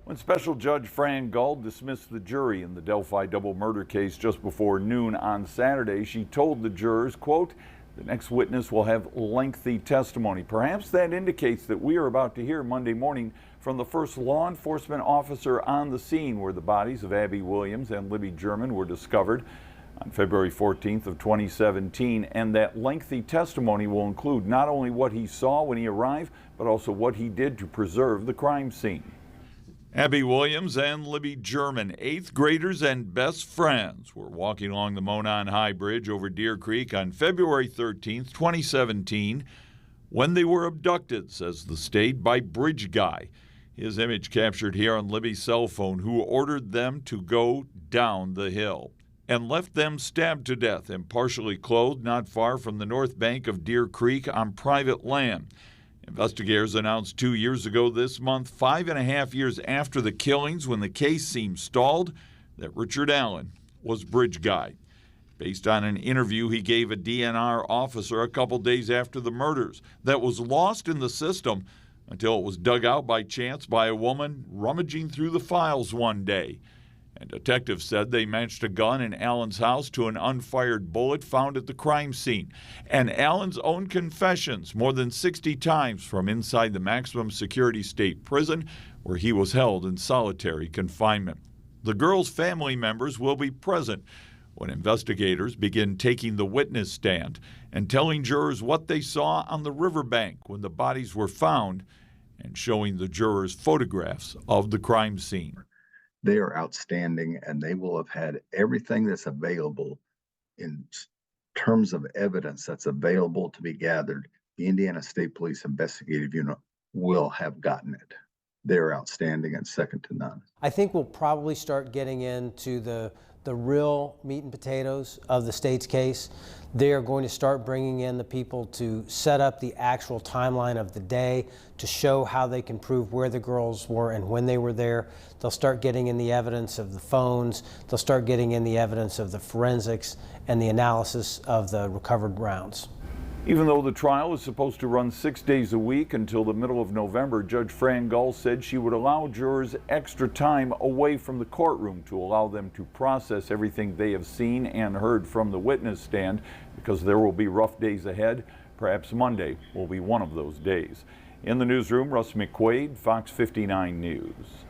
When Special Judge Fran Gull dismissed the jury in the Delphi double murder case just before noon on Saturday, she told the jurors, quote, "The next witness will have lengthy testimony." Perhaps that indicates that we are about to hear Monday morning from the first law enforcement officer on the scene where the bodies of Abby Williams and Libby German were discovered on February 14th of 2017. And that lengthy testimony will include not only what he saw when he arrived, but also what he did to preserve the crime scene. Abby Williams and Libby German, eighth graders and best friends, were walking along the Monon High Bridge over Deer Creek on February 13th, 2017, when they were abducted, says the state, by Bridge Guy. His image captured here on Libby's cell phone, who ordered them to go down the hill and left them stabbed to death and partially clothed not far from the north bank of Deer Creek on private land. Investigators announced 2 years ago this month, 5.5 years after the killings, when the case seemed stalled, that Richard Allen was Bridge Guy. Based on an interview he gave a DNR officer a couple days after the murders that was lost in the system until it was dug out by chance by a woman rummaging through the files one day. And detectives said they matched a gun in Allen's house to an unfired bullet found at the crime scene. And Allen's own confessions more than 60 times from inside the maximum security state prison where he was held in solitary confinement. The girls' family members will be present when investigators begin taking the witness stand and telling jurors what they saw on the riverbank when the bodies were found and showing the jurors photographs of the crime scene. They are outstanding, and they will have had everything that's available in terms of evidence that's available to be gathered. The Indiana State Police Investigative Unit will have gotten it. They're outstanding and second to none. I think we'll probably start getting into the real meat and potatoes of the state's case. They are going to start bringing in the people to set up the actual timeline of the day, to show how they can prove where the girls were and when they were there. They'll start getting in the evidence of the phones. They'll start getting in the evidence of the forensics and the analysis of the recovered rounds. Even though the trial is supposed to run 6 days a week until the middle of November, Judge Fran Gull said she would allow jurors extra time away from the courtroom to allow them to process everything they have seen and heard from the witness stand, because there will be rough days ahead. Perhaps Monday will be one of those days. In the newsroom, Russ McQuaid, Fox 59 News.